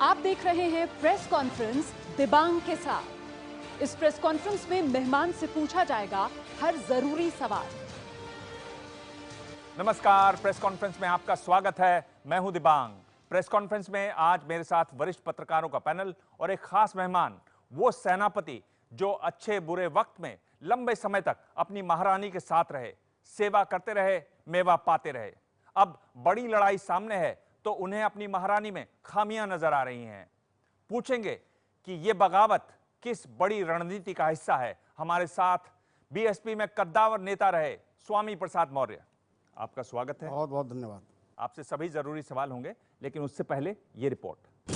आप देख रहे हैं प्रेस कॉन्फ्रेंस दिबांग के साथ। इस प्रेस कॉन्फ्रेंस में मेहमान से पूछा जाएगा हर जरूरी सवाल। नमस्कार, प्रेस कॉन्फ्रेंस में आपका स्वागत है। मैं हूं दिबांग। प्रेस कॉन्फ्रेंस में आज मेरे साथ वरिष्ठ पत्रकारों का पैनल और एक खास मेहमान, वो सेनापति जो अच्छे बुरे वक्त में लंबे समय तक अपनी महारानी के साथ रहे, सेवा करते रहे, मेवा पाते रहे। अब बड़ी लड़ाई सामने है तो उन्हें अपनी महारानी में खामियां नजर आ रही हैं। पूछेंगे कि यह बगावत किस बड़ी रणनीति का हिस्सा है। हमारे साथ बीएसपी में कद्दावर नेता रहे स्वामी प्रसाद मौर्य, आपका स्वागत है। बहुत बहुत धन्यवाद। आपसे सभी जरूरी सवाल होंगे, लेकिन उससे पहले ये रिपोर्ट।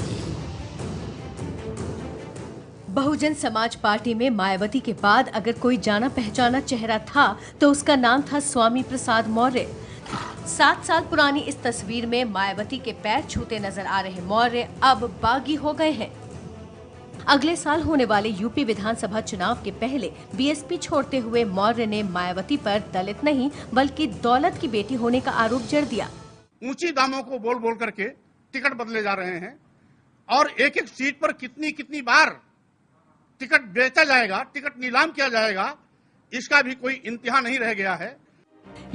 बहुजन समाज पार्टी में मायावती के बाद अगर कोई जाना पहचाना चेहरा था तो उसका नाम था स्वामी प्रसाद मौर्य। 7 साल पुरानी इस तस्वीर में मायावती के पैर छूते नजर आ रहे मौर्य अब बागी हो गए हैं। अगले साल होने वाले यूपी विधानसभा चुनाव के पहले बीएसपी छोड़ते हुए मौर्य ने मायावती पर दलित नहीं बल्कि दौलत की बेटी होने का आरोप जड़ दिया। ऊंची दामों को बोल बोल करके टिकट बदले जा रहे हैं और एक एक सीट पर कितनी कितनी बार टिकट बेचा जाएगा, टिकट नीलाम किया जाएगा, इसका भी कोई इंतहा नहीं रह गया है।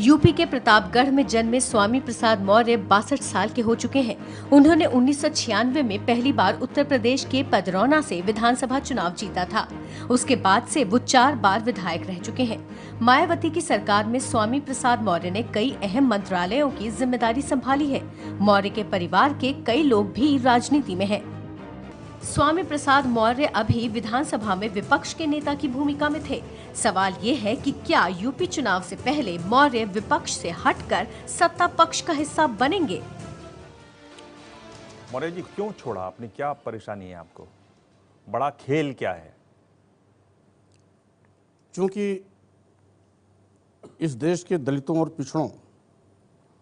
यूपी के प्रतापगढ़ में जन्मे स्वामी प्रसाद मौर्य 62 साल के हो चुके हैं। उन्होंने 1996 में पहली बार उत्तर प्रदेश के पदरौना से विधानसभा चुनाव जीता था। उसके बाद से वो 4 बार विधायक रह चुके हैं। मायावती की सरकार में स्वामी प्रसाद मौर्य ने कई अहम मंत्रालयों की जिम्मेदारी संभाली है। मौर्य के परिवार के कई लोग भी राजनीति में हैं। स्वामी प्रसाद मौर्य अभी विधानसभा में विपक्ष के नेता की भूमिका में थे। सवाल ये है कि क्या यूपी चुनाव से पहले मौर्य विपक्ष से हटकर सत्ता पक्ष का हिस्सा बनेंगे? मौर्य जी क्यों छोड़ा आपने, क्या परेशानी है आपको? बड़ा खेल क्या है? क्योंकि इस देश के दलितों और पिछड़ों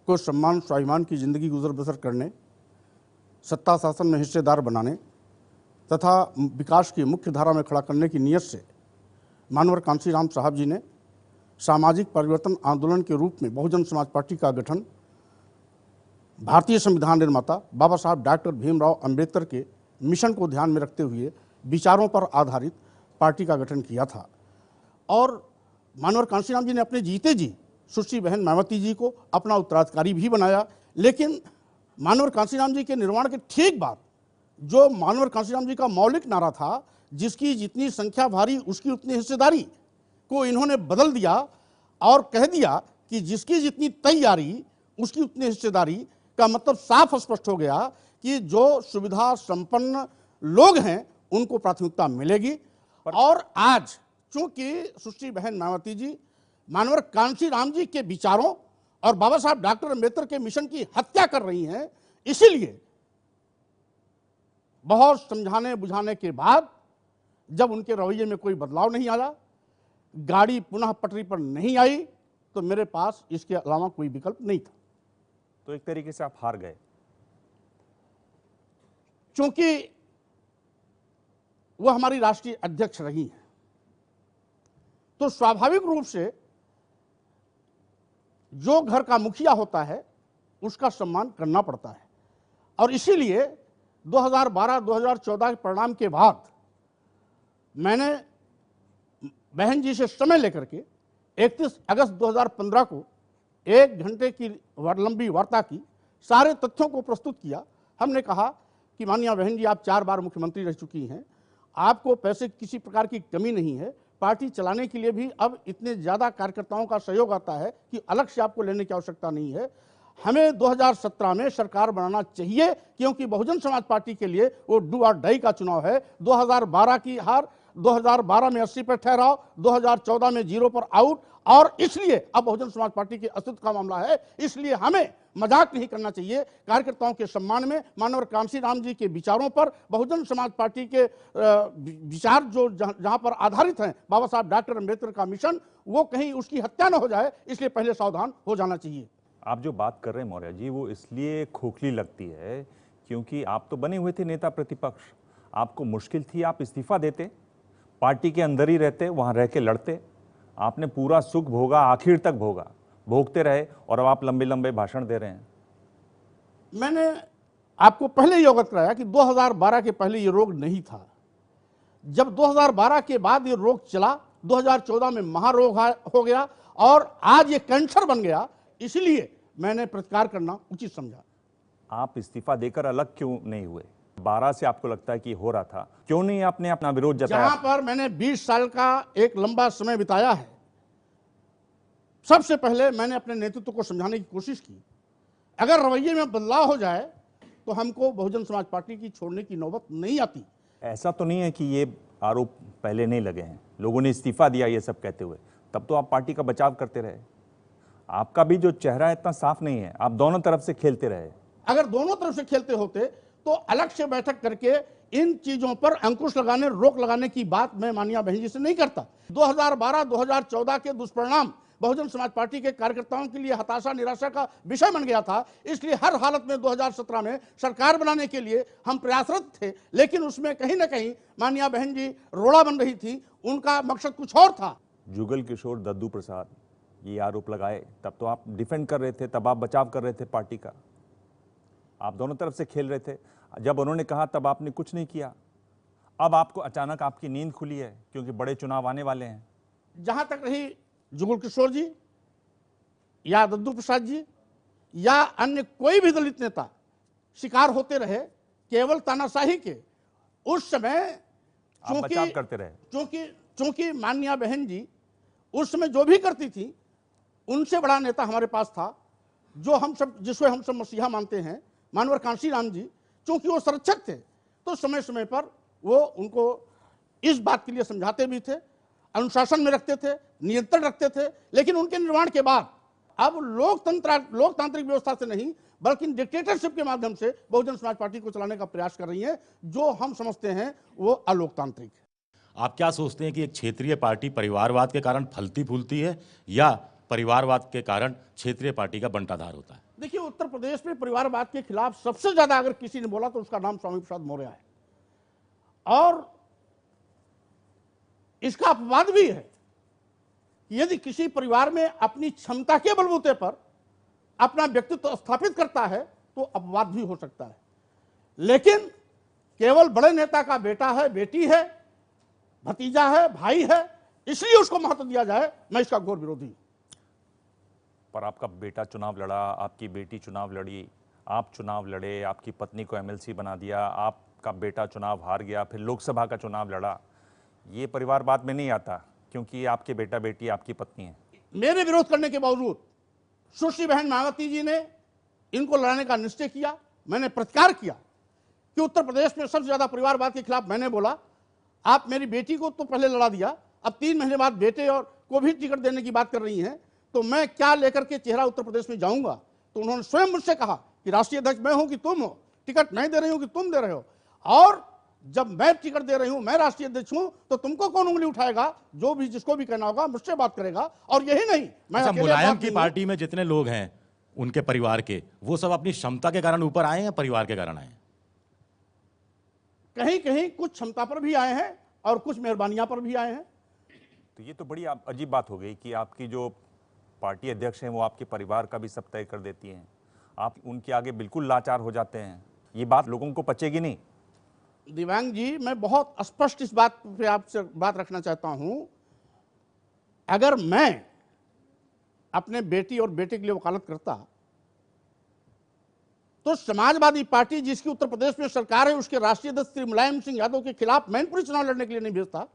को सम्मान स्वाभिमान की जिंदगी गुजर बसर करने, सत्ता शासन में हिस्सेदार बनाने तथा विकास की मुख्य धारा में खड़ा करने की नीयत से मानवर कांशीराम साहब जी ने सामाजिक परिवर्तन आंदोलन के रूप में बहुजन समाज पार्टी का गठन भारतीय संविधान निर्माता बाबा साहब डॉक्टर भीमराव अंबेडकर के मिशन को ध्यान में रखते हुए विचारों पर आधारित पार्टी का गठन किया था। और मानवर कांशीराम जी ने अपने जीते जी सुश्री बहन मायावती जी को अपना उत्तराधिकारी भी बनाया। लेकिन मानवर कांशीराम जी के निर्माण के ठीक बाद जो मानवर कांशीराम जी का मौलिक नारा था, जिसकी जितनी संख्या भारी उसकी उतनी हिस्सेदारी, को इन्होंने बदल दिया और कह दिया कि जिसकी जितनी तैयारी उसकी उतनी हिस्सेदारी का मतलब साफ स्पष्ट हो गया कि जो सुविधा संपन्न लोग हैं उनको प्राथमिकता मिलेगी। और आज चूंकि सुश्री बहन मायावती जी मानवर कांशीराम जी के विचारों और बाबा साहब डॉक्टर अंबेडकर के मिशन की हत्या कर रही हैं, इसीलिए बहुत समझाने बुझाने के बाद जब उनके रवैये में कोई बदलाव नहीं आया, गाड़ी पुनः पटरी पर नहीं आई, तो मेरे पास इसके अलावा कोई विकल्प नहीं था। तो एक तरीके से आप हार गए। क्योंकि वह हमारी राष्ट्रीय अध्यक्ष रही हैं, तो स्वाभाविक रूप से जो घर का मुखिया होता है उसका सम्मान करना पड़ता है। और इसीलिए 2012-2014 के परिणाम के बाद मैंने बहन जी से समय लेकर के 31 अगस्त 2015 को 1 घंटे की लंबी वार्ता की, सारे तथ्यों को प्रस्तुत किया। हमने कहा कि माननीय बहन जी, आप 4 बार मुख्यमंत्री रह चुकी हैं, आपको पैसे किसी प्रकार की कमी नहीं है, पार्टी चलाने के लिए भी अब इतने ज़्यादा कार्यकर्ताओं का सहयोग आता है कि अलग से आपको लेने की आवश्यकता नहीं है। हमें 2017 में सरकार बनाना चाहिए, क्योंकि बहुजन समाज पार्टी के लिए वो डू और डाई का चुनाव है। 2012 की हार, 2012 में 80 पर ठहराव, 2014 में 0 पर आउट, और इसलिए अब बहुजन समाज पार्टी के अस्तित्व का मामला है। इसलिए हमें मजाक नहीं करना चाहिए। कार्यकर्ताओं के सम्मान में मानवर कांशीराम जी के विचारों पर, बहुजन समाज पार्टी के विचार जो जहां पर आधारित हैं, बाबा साहब डॉक्टर अंबेडकर का मिशन, वो कहीं उसकी हत्या न हो जाए, इसलिए पहले सावधान हो जाना चाहिए। आप जो बात कर रहे हैं मौर्य जी, वो इसलिए खोखली लगती है क्योंकि आप तो बने हुए थे नेता प्रतिपक्ष। आपको मुश्किल थी, आप इस्तीफा देते, पार्टी के अंदर ही रहते, वहां रह के लड़ते। आपने पूरा सुख भोगा, आखिर तक भोगा, भोगते रहे, और अब आप लंबे लंबे भाषण दे रहे हैं। मैंने आपको पहले ही अवगत कराया कि 2012 के पहले ये रोग नहीं था। जब 2012 के बाद ये रोग चला, 2014 में महारोग हो गया और आज ये कैंसर बन गया, इसलिए मैंने प्रतिकार करना उचित समझा। आप इस्तीफा देकर अलग क्यों नहीं हुए? 12 से आपको लगता है कि हो रहा था, क्यों नहीं आपने अपना विरोध जताया? जहां पर मैंने 20 साल का एक लंबा समय बिताया है, सबसे पहले मैंने अपने नेतृत्व को समझाने की कोशिश की। अगर रवैये में बदलाव हो जाए तो हमको बहुजन समाज पार्टी की छोड़ने की नौबत नहीं आती। ऐसा तो नहीं है कि ये आरोप पहले नहीं लगे हैं, लोगों ने इस्तीफा दिया ये सब कहते हुए, तब तो आप पार्टी का बचाव करते रहे। आपका भी जो चेहरा इतना साफ नहीं है, आप दोनों तरफ से खेलते रहे। अगर दोनों तरफ से खेलते होते तो अलग से बैठक करके इन चीजों पर अंकुश लगाने, रोक लगाने की बात मैं माननीय बहन जी से नहीं करता। 2012-2014 के दुष्परिणाम बहुजन समाज पार्टी के कार्यकर्ताओं के लिए हताशा, निराशा का विषय बन गया था। इसलिए हर हालत में 2017 में सरकार बनाने के लिए हम प्रयासरत थे, लेकिन उसमें कहीं ना कहीं माननीय बहन जी रोड़ा बन रही थी, उनका मकसद कुछ और था। जुगल किशोर, दद्दू प्रसाद ये आरोप लगाए, तब तो आप डिफेंड कर रहे थे, तब आप बचाव कर रहे थे पार्टी का, आप दोनों तरफ से खेल रहे थे। जब उन्होंने कहा तब आपने कुछ नहीं किया। अब आपको अचानक आपकी नींद खुली है क्योंकि बड़े चुनाव आने वाले हैं। जहां तक रही जुगल किशोर जी या दद्दू प्रसाद जी या अन्य कोई भी दलित नेता शिकार होते रहे केवल तानाशाही के, उस समय आप बचाव करते रहे। चूंकि माननीय बहन जी उस समय जो भी करती थी, उनसे बड़ा नेता हमारे पास था, जो हम सब, जिसको हम सब मसीहा मानते हैं, मानवर कांशी राम जी। चूंकि वो संरक्षक थे तो समय समय पर वो उनको इस बात के लिए समझाते भी थे, अनुशासन में रखते थे, नियंत्रण रखते थे। लेकिन उनके निर्माण के बाद अब लोकतांत्रिक व्यवस्था से नहीं बल्कि डिक्टेटरशिप के माध्यम से बहुजन समाज पार्टी को चलाने का प्रयास कर रही है, जो हम समझते हैं वो अलोकतांत्रिक है। आप क्या सोचते हैं कि एक क्षेत्रीय पार्टी परिवारवाद के कारण फलती फूलती है या परिवारवाद के कारण क्षेत्रीय पार्टी का बंटाधार होता है? देखिए, उत्तर प्रदेश में परिवारवाद के खिलाफ सबसे ज्यादा अगर किसी ने बोला तो उसका नाम स्वामी प्रसाद मौर्य है, और इसका अपवाद भी है। यदि किसी परिवार में अपनी क्षमता के बलबूते पर अपना व्यक्तित्व स्थापित करता है तो अपवाद भी हो सकता है, लेकिन केवल बड़े नेता का बेटा है, बेटी है, भतीजा है, भाई है, इसलिए उसको महत्व दिया जाए, मैं इसका घोर विरोधी। पर आपका बेटा चुनाव लड़ा, आपकी बेटी चुनाव लड़ी, आप चुनाव लड़े, आपकी पत्नी को एमएलसी बना दिया, आपका बेटा चुनाव हार गया, फिर लोकसभा का चुनाव लड़ा। ये परिवारवाद में नहीं आता क्योंकि आपके बेटा बेटी आपकी पत्नी है। मेरे विरोध करने के बावजूद सुश्री बहन मायावती जी ने इनको लड़ाने का निश्चय किया। मैंने प्रतिकार किया कि उत्तर प्रदेश में सबसे ज्यादा परिवारवाद के खिलाफ मैंने बोला। आप मेरी बेटी को तो पहले लड़ा दिया, अब 3 महीने बाद बेटे और को भी टिकट देने की बात कर रही हैं, तो मैं क्या लेकर के चेहरा उत्तर प्रदेश में जाऊंगा? तो उन्होंने स्वयं मुझसे कहा कि राष्ट्रीय अध्यक्ष मैं हूं कि तुम हो, टिकट मैं दे रही हूं कि तुम दे रहे हो, और जब मैं टिकट दे रही हूं, मैं राष्ट्रीय अध्यक्ष हूं, तो तुमको कौन उंगली उठाएगा? जो भी जिसको भी कहना होगा मुझसे बात करेगा। और यही नहीं, मैं अच्छा, मुलायम की पार्टी में जितने लोग हैं उनके परिवार के, वो सब अपनी क्षमता के कारण ऊपर आए हैं या परिवार के कारण आए हैं? कहीं कहीं कुछ क्षमता पर भी आए हैं और कुछ मेहरबानियां पर भी आए हैं। तो ये तो बड़ी अजीब बात हो गई कि आपकी जो पार्टी अध्यक्ष हैं वो आपके परिवार का भी सब तय कर देती हैं, आप उनके आगे बिल्कुल लाचार हो जाते हैं। ये बात लोगों को पचेगी नहीं। दिव्यांग जी, मैं बहुत स्पष्ट इस बात पे आपसे बात रखना चाहता हूं। अगर मैं अपने बेटी और बेटे के लिए वकालत करता तो समाजवादी पार्टी जिसकी उत्तर प्रदेश में सरकार है, उसके राष्ट्रीय अध्यक्ष श्री मुलायम सिंह यादव के खिलाफ मैनपुरी चुनाव लड़ने के लिए नहीं भेजता,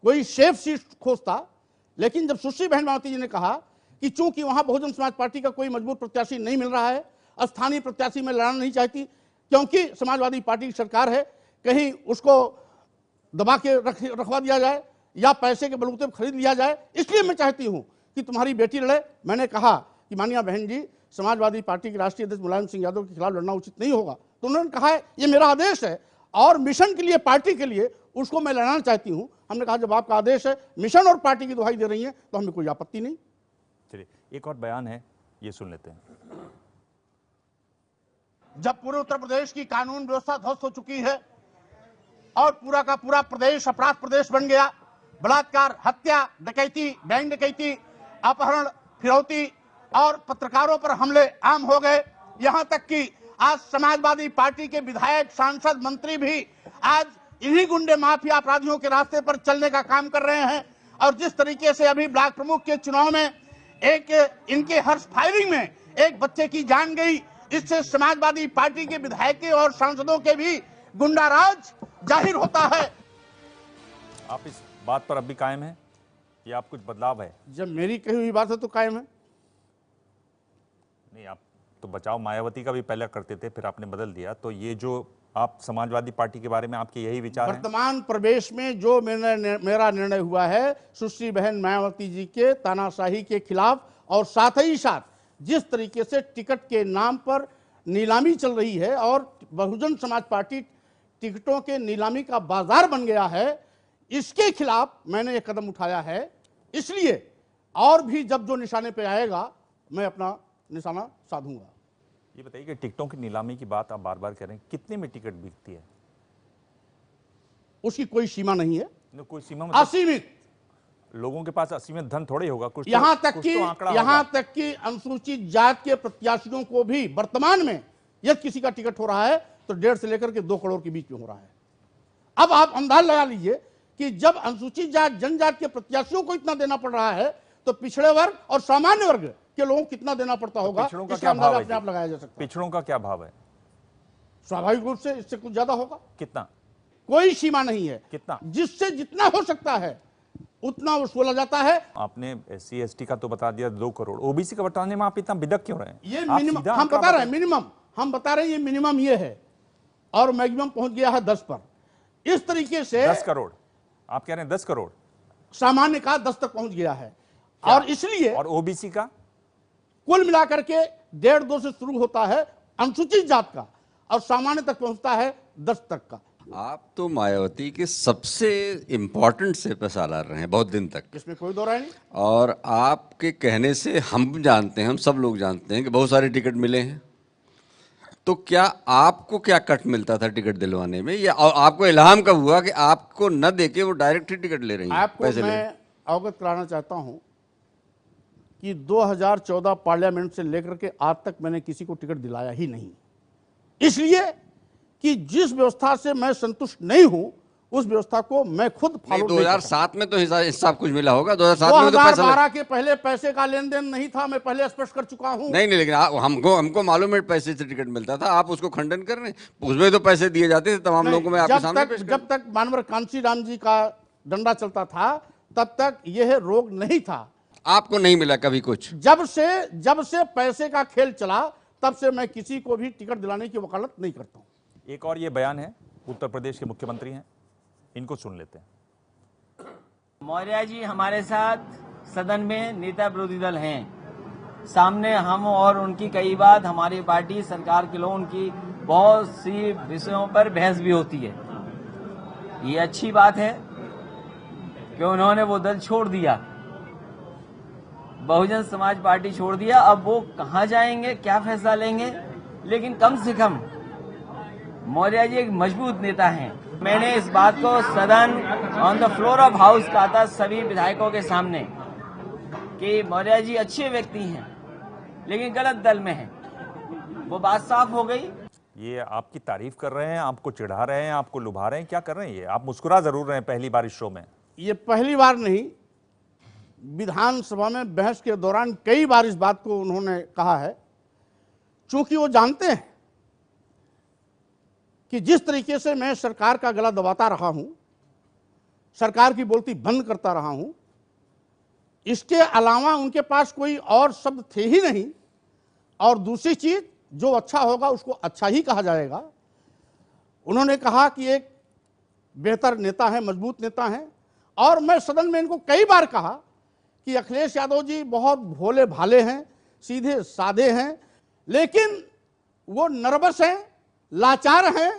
कोई सेफ सीट खोजता। लेकिन जब सुश्री बहन मायावती जी ने कहा कि चूंकि वहां बहुजन समाज पार्टी का कोई मजबूत प्रत्याशी नहीं मिल रहा है, स्थानीय प्रत्याशी में लड़ना नहीं चाहती क्योंकि समाजवादी पार्टी की सरकार है, कहीं उसको दबा के रखवा दिया जाए या पैसे के बलबूते पर खरीद लिया जाए, इसलिए मैं चाहती हूं कि तुम्हारी बेटी लड़े। मैंने कहा कि माननीय बहन जी, समाजवादी पार्टी के राष्ट्रीय अध्यक्ष मुलायम सिंह यादव के खिलाफ लड़ना उचित नहीं होगा। तो उन्होंने कहा है ये मेरा आदेश है और मिशन के लिए, पार्टी के लिए उसको मैं लड़ना चाहती हूं। हमने कहा जब आपका आदेश है, मिशन और पार्टी की दुहाई दे रही है, तो हमें कोई आपत्ति नहीं। चलिए, एक और बयान है, ये सुन लेते हैं। जब पूरे उत्तर प्रदेश की कानून व्यवस्था ध्वस्त हो चुकी है और पूरा का पूरा प्रदेश अपराध प्रदेश बन गया, बलात्कार, हत्या, डकैती, बैंक डकैती, अपहरण, फिरौती और पत्रकारों पर हमले आम हो गए, यहां तक कि आज समाजवादी पार्टी के विधायक, सांसद, मंत्री भी आज इन्हीं गुंडे माफिया अपराधियों के रास्ते पर चलने का काम कर रहे हैं। और जिस तरीके से अभी ब्लॉक प्रमुख के चुनाव में एक इनके हर्ष फायरिंग में एक बच्चे की जान गई, इससे समाजवादी पार्टी के विधायकों और सांसदों के भी गुंडाराज जाहिर होता है। आप इस बात पर अब भी कायम हैं या आप कुछ बदलाव है? जब मेरी कही हुई बात है तो कायम है। नहीं, आप तो बचाव मायावती का भी पहले करते थे, फिर आपने बदल दिया, तो ये जो आप समाजवादी पार्टी के बारे में आपके यही विचार हैं? वर्तमान प्रवेश में जो मेरा निर्णय हुआ है सुश्री बहन मायावती जी के तानाशाही के खिलाफ, और साथ ही साथ जिस तरीके से टिकट के नाम पर नीलामी चल रही है और बहुजन समाज पार्टी टिकटों के नीलामी का बाजार बन गया है, इसके खिलाफ मैंने एक कदम उठाया है। इसलिए और भी जब जो निशाने पे आएगा मैं अपना निशाना साधूंगा। ये बताइए कि टिकटों की नीलामी की बात आप बार बार कह रहे हैं, कितने में टिकट बिकती है? उसकी कोई सीमा नहीं है, कोई सीमा मतलब असीमित। लोगों के पास असीमित धन थोड़े ही होगा, कुछ यहां तो, तक कि अनुसूचित जात के प्रत्याशियों को भी वर्तमान में यदि किसी का टिकट हो रहा है तो 1.5 से लेकर के 2 करोड़ के बीच में हो रहा है। अब आप अंदाज लगा लीजिए कि जब अनुसूचित जात जनजात के प्रत्याशियों को इतना देना पड़ रहा है तो पिछड़े वर्ग और सामान्य वर्ग के लोगों को कितना देना पड़ता होगा, इसका अंदाजा अपने आप लगाया जा सकता है। पिछड़ों का क्या भाव है? स्वाभाविक रूप से इससे कुछ ज्यादा होगा। कितना? कोई सीमा नहीं है, कितना? जिससे जितना हो सकता है उतना वसूला जाता है। आपने SC ST का तो बता दिया 2 करोड़, OBC का बताने में आप इतना बिदक क्यों रहे हैं? ये मिनिमम हम बता रहे हैं, हम बता रहे हैं, ये मिनिमम ये है और मैक्सिमम पहुंच गया है 10 पर। इस तरीके से 10 करोड़ आप कह रहे हैं? 10 करोड़ सामान्य का 10 तक पहुंच गया है और इसलिए, और OBC का कुल मिलाकर के 1.5-2 से शुरू होता है अनुसूचित जात का और सामान्य तक पहुंचता है 10 तक का। आप तो मायावती के सबसे इम्पोर्टेंट से पे सालार रहे हैं बहुत दिन तक, इसमें कोई दो राय नहीं। और आपके कहने से हम जानते हैं, हम सब लोग जानते हैं कि बहुत सारे टिकट मिले हैं। तो क्या आपको क्या कट मिलता था टिकट दिलवाने में, या आपको इल्हाम कब हुआ कि आपको न देके वो डायरेक्ट ही टिकट ले रही हैं? आपको मैं अवगत कराना चाहता हूं कि 2014 पार्लियामेंट से लेकर के आज तक मैंने किसी को टिकट दिलाया ही नहीं, इसलिए कि जिस व्यवस्था से मैं संतुष्ट नहीं हूं उस व्यवस्था को मैं खुद फॉलो। 2007 में तो हिसाब कुछ मिला होगा, 2007 में तो पैसा 2012 के पहले पैसे का लेन देन नहीं था, मैं पहले स्पष्ट कर चुका हूं। नहीं, लेकिन हमको मालूम है पैसे से टिकट मिलता था, आप उसको खंडन कर रहे हैं। उसमें तो पैसे दिए जाते थे तमाम लोगों को। मैं आपके सामने पेश जब तक मानवर कांची राम जी का डंडा चलता था तब तक यह रोग नहीं था। आपको नहीं मिला कभी कुछ? जब से पैसे का खेल चला तब से मैं किसी को भी टिकट दिलाने की वकालत नहीं करता हूं। एक और ये बयान है, उत्तर प्रदेश के मुख्यमंत्री हैं, इनको सुन लेते हैं। मौर्य जी हमारे साथ सदन में नेता विरोधी दल हैं, सामने हम और उनकी कई बार हमारी पार्टी सरकार के लोग उनकी बहुत सी विषयों पर बहस भी होती है। ये अच्छी बात है कि उन्होंने वो दल छोड़ दिया, बहुजन समाज पार्टी छोड़ दिया। अब वो कहाँ जाएंगे, क्या फैसला लेंगे, लेकिन कम से कम मौर्य जी एक मजबूत नेता हैं। मैंने इस बात को सदन on the floor of house कहा था सभी विधायकों के सामने कि मौर्य जी अच्छे व्यक्ति हैं लेकिन गलत दल में हैं। वो बात साफ हो गई। ये आपकी तारीफ कर रहे हैं, आपको चिढ़ा रहे हैं, आपको लुभा रहे हैं, क्या कर रहे हैं? ये आप मुस्कुरा जरूर रहे हैं पहली बार इस शो में। ये पहली बार नहीं, विधानसभा में बहस के दौरान कई बार इस बात को उन्होंने कहा है, चूंकि वो जानते हैं कि जिस तरीके से मैं सरकार का गला दबाता रहा हूं, सरकार की बोलती बंद करता रहा हूं, इसके अलावा उनके पास कोई और शब्द थे ही नहीं। और दूसरी चीज, जो अच्छा होगा उसको अच्छा ही कहा जाएगा। उन्होंने कहा कि एक बेहतर नेता है, मजबूत नेता है, और मैं सदन में इनको कई बार कहा कि अखिलेश यादव जी बहुत भोले भाले हैं, सीधे साधे हैं, लेकिन वो नर्वस हैं, लाचार हैं,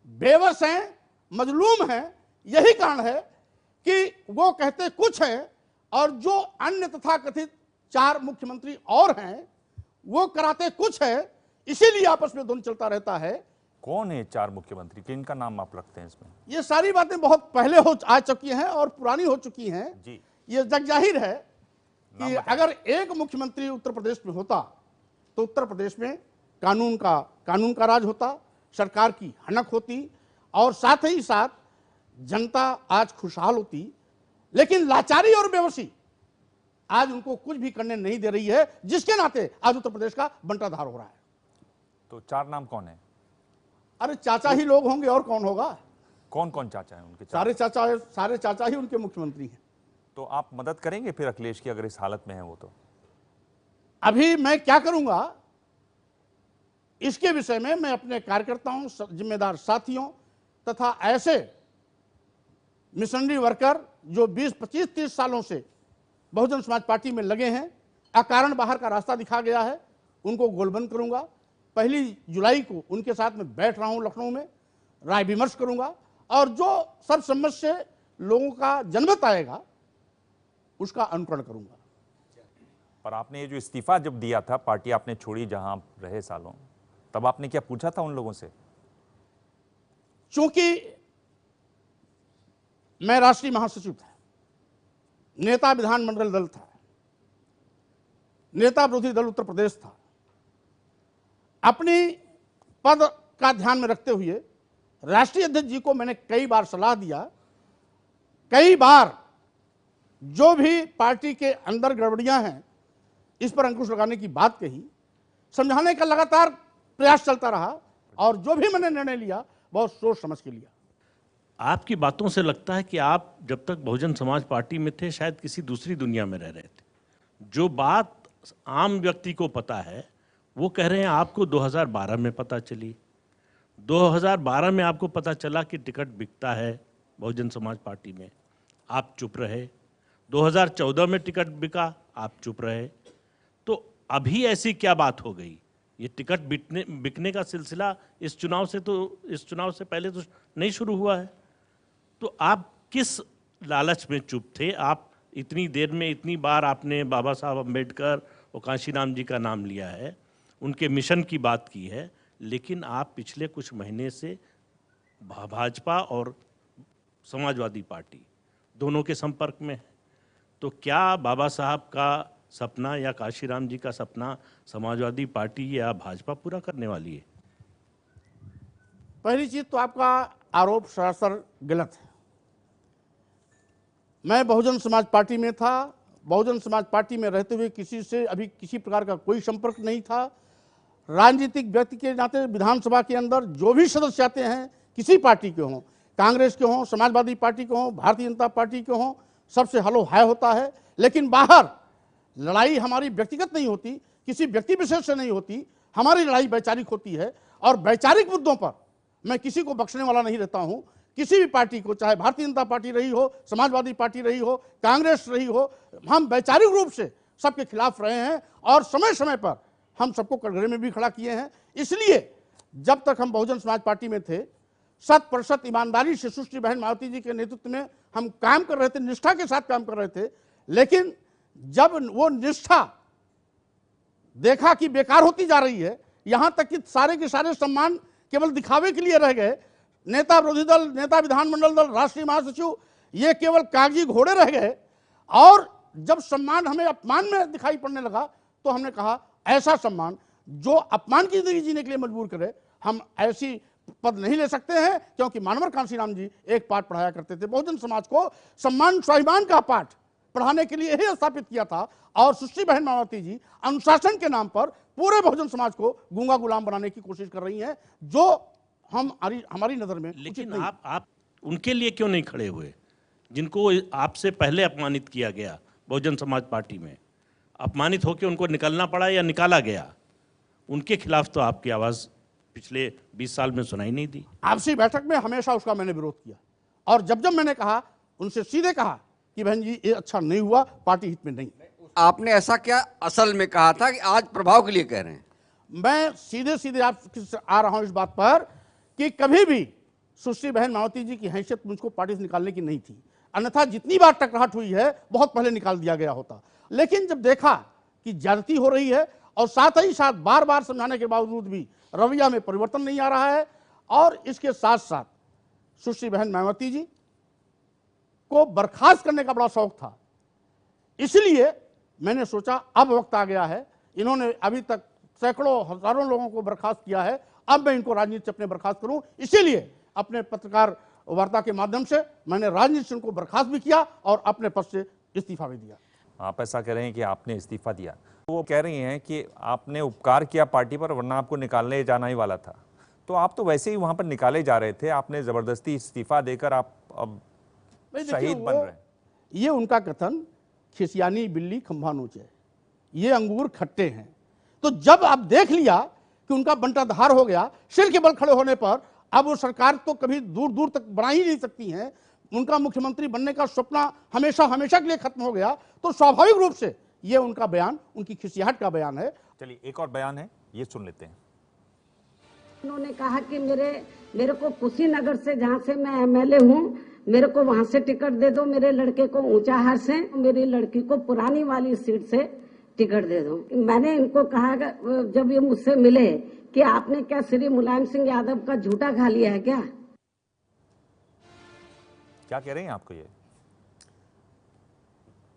बेबस हैं, मजलूम हैं। यही कारण है कि वो कहते कुछ है और जो अन्य तथाकथित 4 मुख्यमंत्री और हैं वो कराते कुछ है, इसीलिए आपस में दोनों चलता रहता है। कौन है 4 मुख्यमंत्री, किनका नाम आप रखते हैं इसमें? ये सारी बातें बहुत पहले आ चुकी हैं और पुरानी हो चुकी हैं जी। ये जग जाहिर है कि अगर एक मुख्यमंत्री उत्तर प्रदेश में होता तो उत्तर प्रदेश में कानून का राज होता, सरकार की हनक होती और साथ ही साथ जनता आज खुशहाल होती। लेकिन लाचारी और बेबसी आज उनको कुछ भी करने नहीं दे रही है, जिसके नाते आज उत्तर प्रदेश का बंटाधार हो रहा है। तो 4 नाम कौन है? अरे चाचा ही लोग होंगे और कौन होगा? कौन कौन चाचा है उनके? सारे चाचा ही उनके मुख्यमंत्री हैं। तो आप मदद करेंगे फिर अखिलेश की, अगर इस हालत में है वो? तो अभी मैं क्या करूंगा इसके विषय में मैं अपने कार्यकर्ताओं, जिम्मेदार साथियों तथा ऐसे मिशनरी वर्कर जो 20, 25, 30 सालों से बहुजन समाज पार्टी में लगे हैं, अकारण बाहर का रास्ता दिखा गया है, उनको गोलबंद करूंगा। 1 जुलाई को उनके साथ में बैठ रहा हूं लखनऊ में, राय विमर्श करूंगा और जो सब समझ से लोगों का जनमत आएगा उसका अनुकरण करूंगा। पर आपने ये जो इस्तीफा जब दिया था, पार्टी आपने छोड़ी जहां रहे सालों, तब आपने क्या पूछा था उन लोगों से? चूंकि मैं राष्ट्रीय महासचिव था, नेता विधानमंडल दल था, नेता विरोधी दल उत्तर प्रदेश था, अपनी पद का ध्यान में रखते हुए राष्ट्रीय अध्यक्ष जी को मैंने कई बार सलाह दिया, कई बार जो भी पार्टी के अंदर गड़बड़ियां हैं इस पर अंकुश लगाने की बात कही, समझाने का लगातार प्रयास चलता रहा और जो भी मैंने निर्णय लिया बहुत सोच समझ के लिया। आपकी बातों से लगता है कि आप जब तक बहुजन समाज पार्टी में थे शायद किसी दूसरी दुनिया में रह रहे थे। जो बात आम व्यक्ति को पता है वो कह रहे हैं आपको 2012 में पता चली। 2012 में आपको पता चला कि टिकट बिकता है बहुजन समाज पार्टी में, आप चुप रहे। 2014 में टिकट बिका, आप चुप रहे। तो अभी ऐसी क्या बात हो गई? ये टिकट बिकने का सिलसिला इस चुनाव से पहले तो नहीं शुरू हुआ है। तो आप किस लालच में चुप थे? आप इतनी देर में इतनी बार आपने बाबा साहब अम्बेडकर और कांशीराम जी का नाम लिया है, उनके मिशन की बात की है, लेकिन आप पिछले कुछ महीने से भाजपा और समाजवादी पार्टी दोनों के संपर्क में है। तो क्या बाबा साहब का सपना या कांशीराम जी का सपना समाजवादी पार्टी या भाजपा पूरा करने वाली है? पहली चीज तो आपका आरोप सरासर गलत है। मैं बहुजन समाज पार्टी में था, बहुजन समाज पार्टी में रहते हुए किसी से अभी किसी प्रकार का कोई संपर्क नहीं था। राजनीतिक व्यक्ति के नाते विधानसभा के अंदर जो भी सदस्य आते हैं, किसी पार्टी के हों, कांग्रेस के हों, समाजवादी पार्टी के हों, भारतीय जनता पार्टी के हों, सबसे हलो हाय होता है। लेकिन बाहर लड़ाई हमारी व्यक्तिगत नहीं होती, किसी व्यक्ति विशेष से नहीं होती, हमारी लड़ाई वैचारिक होती है और वैचारिक मुद्दों पर मैं किसी को बख्शने वाला नहीं रहता हूं। किसी भी पार्टी को, चाहे भारतीय जनता पार्टी रही हो, समाजवादी पार्टी रही हो, कांग्रेस रही हो, हम वैचारिक रूप से सबके खिलाफ रहे हैं और समय समय पर हम सबको कटघरे में भी खड़ा किए हैं। इसलिए जब तक हम बहुजन समाज पार्टी में थे 100% ईमानदारी से सुश्री बहन मायावती जी के नेतृत्व में हम काम कर रहे थे, निष्ठा के साथ काम कर रहे थे। लेकिन जब वो निष्ठा देखा कि बेकार होती जा रही है, यहां तक कि सारे के सारे सम्मान केवल दिखावे के लिए रह गए, नेता विरोधी दल, नेता विधानमंडल दल, राष्ट्रीय महासचिव, ये केवल कागजी घोड़े रह गए। और जब सम्मान हमें अपमान में दिखाई पड़ने लगा तो हमने कहा ऐसा सम्मान जो अपमान की जिंदगी जीने के लिए मजबूर करे, हम ऐसी पद नहीं ले सकते हैं। क्योंकि मानवर कांशीराम जी एक पाठ पढ़ाया करते थे, बहुजन समाज को सम्मान स्वाभिमान का पाठ पढ़ाने के लिए यही स्थापित किया था। और सुश्री बहन मायावती जी अनुशासन के नाम पर पूरे बहुजन समाज को गूंगा गुलाम बनाने की कोशिश कर रही हैं, जो हमारी नजर में। लेकिन आप उनके लिए क्यों नहीं खड़े हुए जिनको आपसे पहले अपमानित किया गया? बहुजन समाज पार्टी में अपमानित होकर उनको निकलना पड़ा या निकाला गया, उनके खिलाफ तो आपकी आवाज पिछले 20 साल में सुनाई नहीं दी। आपसी बैठक में हमेशा उसका मैंने विरोध किया और जब जब मैंने कहा, उनसे सीधे कहा कि बहन जी ये अच्छा नहीं हुआ, पार्टी हित में नहीं। आपने ऐसा क्या असल में कहा था कि आज प्रभाव के लिए कह रहे हैं? मैं सीधे सीधे आपसे आ रहा हूं इस बात पर कि कभी भी सुश्री बहन मायावती जी की हैसियत मुझको पार्टी से निकालने की नहीं थी, अन्यथा जितनी बार टकराहट हुई है बहुत पहले निकाल दिया गया होता। लेकिन जब देखा कि ज्यादती हो रही है और साथ ही साथ बार बार समझाने के बावजूद भी रवैया में परिवर्तन नहीं आ रहा है, और इसके साथ साथ सुश्री बहन मायावती जी को बर्खास्त करने का बड़ा शौक था, इसलिए मैंने सोचा अब वक्त आ गया है। इन्होंने अभी तक सैकड़ों हजारों लोगों को बर्खास्त किया है। अब मैं इनको राजनीति से अपने बर्खास्त करूं, इसीलिए अपने पत्रकार वार्ता के माध्यम से मैंने राजनीति से उनको बर्खास्त भी किया और अपने पद से इस्तीफा भी दिया। आप ऐसा कह रहे हैं कि आपने इस्तीफा दिया, वो कह रही हैं कि आपने उपकार किया पार्टी पर, वरना आपको निकालने जाना ही वाला था। तो आप तो वैसे ही वहां पर निकाले जा रहे थे, आपने जबरदस्ती इस्तीफा देकर आप अब शहीद बन रहे हैं। ये उनका कथन खिसियानी बिल्ली खंभा नोचे, ये अंगूर खट्टे हैं। तो जब आप देख लिया कि उनका बंटाधार हो गया, सिर के बल खड़े होने पर अब वो सरकार तो कभी दूर दूर तक बना ही नहीं सकती हैं, उनका मुख्यमंत्री बनने का सपना हमेशा हमेशा के लिए खत्म हो गया, तो स्वाभाविक रूप से ये उनका बयान उनकी खिसियाहट का बयान है। चलिए एक और बयान है, ये सुन लेते हैं। उन्होंने कहा कि मेरे को कुशीनगर से, जहाँ से मैं एमएलए हूँ, मेरे को वहां से टिकट दे दो, मेरे लड़के को ऊंचाहार से, मेरी लड़की को पुरानी वाली सीट से टिकट दे दो। मैंने इनको कहा जब ये मुझसे मिले कि आपने क्या श्री मुलायम सिंह यादव का झूठा खा लिया है क्या कह रहे हैं आपको ये?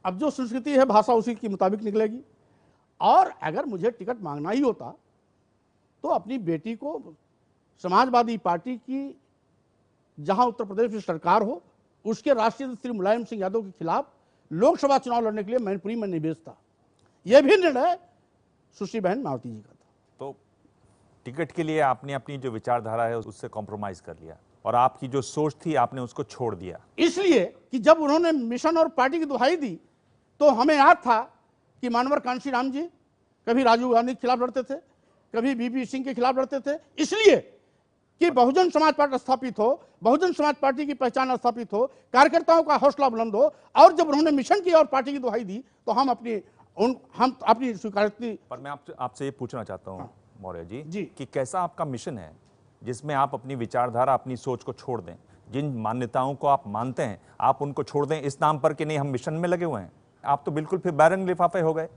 अब जो संस्कृति है भाषा उसी के मुताबिक निकलेगी, और अगर मुझे टिकट मांगना ही होता तो अपनी बेटी को समाजवादी पार्टी की जहां उत्तर प्रदेश में सरकार हो, उसके राष्ट्रीय अध्यक्ष श्री मुलायम सिंह यादव के खिलाफ लोकसभा चुनाव लड़ने के लिए मैनपुरी में निवेश था। यह भी निर्णय सुश्री बहन मायावती जी का था। तो टिकट के लिए आपने अपनी जो विचारधारा है उससे कॉम्प्रोमाइज कर लिया, और आपकी जो सोच थी आपने उसको छोड़ दिया, इसलिए कि जब उन्होंने मिशन और पार्टी की दुहाई दी तो हमें याद था कि मानवर कांशीराम जी कभी राजीव गांधी के खिलाफ लड़ते थे, कभी बीपी सिंह के खिलाफ लड़ते थे, इसलिए कि बहुजन समाज पार्टी स्थापित हो, बहुजन समाज पार्टी की पहचान स्थापित हो, कार्यकर्ताओं का हौसला बुलंद हो। और जब उन्होंने मिशन की और पार्टी की दुहाई दी तो हम अपनी स्वीकृति। पर मैं आपसे ये पूछना चाहता हूँ मौर्य जी कि कैसा आपका मिशन है जिसमें आप अपनी विचारधारा, अपनी सोच को छोड़ दें, जिन मान्यताओं को आप मानते हैं आप उनको छोड़ दें इस नाम पर कि नहीं हम मिशन में लगे हुए हैं। आप तो बिल्कुल फिर बैरन लिफाफे हो गए।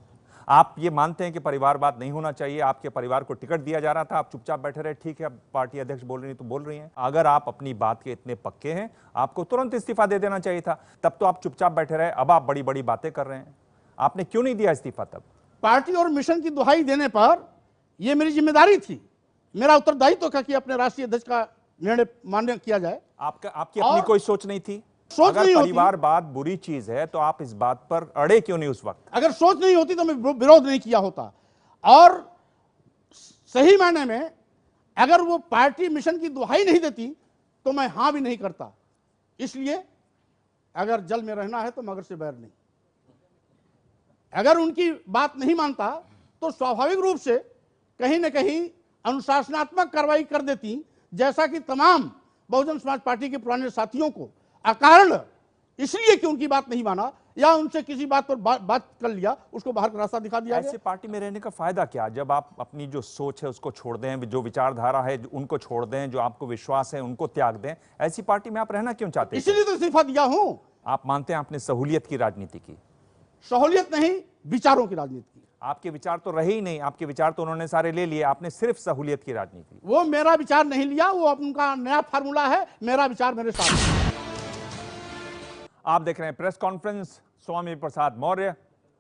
आप ये मानते हैं कि परिवारवाद नहीं होना चाहिए, आपके परिवार को टिकट दिया जा रहा था, आप चुपचाप बैठे रहे, ठीक है पार्टी अध्यक्ष बोल रही तो बोल रही हैं। अगर आप अपनी बात के इतने पक्के हैं आपको तुरंत इस्तीफा दे देना चाहिए था, तब तो आप चुपचाप बैठे रहे। अब आप बड़ी बड़ी बातें कर रहे हैं, आपने क्यों नहीं दिया इस्तीफा तब? पार्टी और मिशन की दुहाई देने पर यह मेरी जिम्मेदारी थी, मेरा उत्तरदायित्व था कि अपने राष्ट्रीय अध्यक्ष का निर्णय मान्य किया जाए। आपकी अपनी कोई सोच नहीं थी? सोच नहीं होती, परिवारवाद बुरी चीज है तो आप इस बात पर अड़े क्यों नहीं उस वक्त? अगर सोच नहीं होती तो मैं विरोध नहीं किया होता। और सही मायने में अगर वो पार्टी मिशन की दुहाई नहीं देती तो मैं हां भी नहीं करता। इसलिए अगर जल में रहना है तो मगर से बैर नहीं। अगर उनकी बात नहीं मानता तो स्वाभाविक रूप से कहीं ना कहीं अनुशासनात्मक कार्रवाई कर देती, जैसा कि तमाम बहुजन समाज पार्टी के पुराने साथियों को अकारण इसलिए कि उनकी बात नहीं माना या उनसे किसी बात पर बात कर लिया, उसको बाहर का रास्ता दिखा दिया। ऐसे पार्टी में रहने का फायदा क्या, जब आप अपनी जो सोच है उसको छोड़ दें, जो विचारधारा है उनको छोड़ दें, जो आपको विश्वास है उनको त्याग दें? ऐसी पार्टी में आप रहना क्यों चाहते हैं? इसीलिए तो इस्तीफा दिया हूं। आप मानते हैं आपने सहूलियत की राजनीति की? सहूलियत नहीं, विचारों की राजनीति की। आपके विचार तो रहे ही नहीं, आपके विचार तो उन्होंने सारे ले लिए, आपने सिर्फ सहूलियत की राजनीति। वो मेरा विचार नहीं लिया, वो उनका नया फार्मूला है, मेरा विचार मेरे साथ। आप देख रहे हैं प्रेस कॉन्फ्रेंस, स्वामी प्रसाद मौर्य।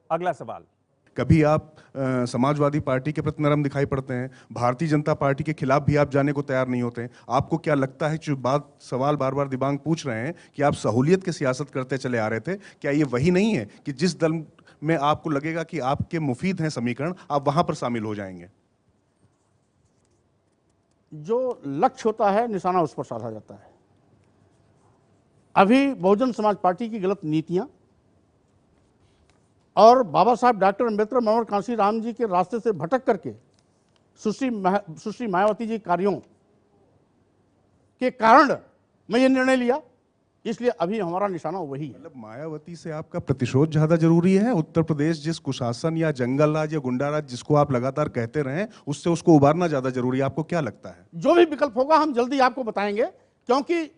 अगला सवाल। कभी आप समाजवादी पार्टी के प्रति नरम दिखाई पड़ते हैं, भारतीय जनता पार्टी के खिलाफ भी आप जाने को तैयार नहीं होते हैं। आपको क्या लगता है, जो सवाल बार बार दिबांग पूछ रहे हैं कि आप सहूलियत की सियासत करते चले आ रहे थे, क्या ये वही नहीं है कि जिस दल में आपको लगेगा कि आपके मुफीद हैं समीकरण, आप वहां पर शामिल हो जाएंगे? जो लक्ष्य होता है निशाना उस पर साधा जाता है। अभी बहुजन समाज पार्टी की गलत नीतियां और बाबा साहब डॉक्टर अम्बेडकर मनोहर कांशीराम जी के रास्ते से भटक करके सुश्री मायावती जी कार्यों के कारण मैं ये निर्णय लिया, इसलिए अभी हमारा निशाना वही है। मतलब मायावती से आपका प्रतिशोध ज्यादा जरूरी है? उत्तर प्रदेश जिस कुशासन या जंगल राज या गुंडा राज जिसको आप लगातार कहते रहे, उससे उसको उबारना ज्यादा जरूरी है, आपको क्या लगता है? जो भी विकल्प होगा हम जल्दी आपको बताएंगे, क्योंकि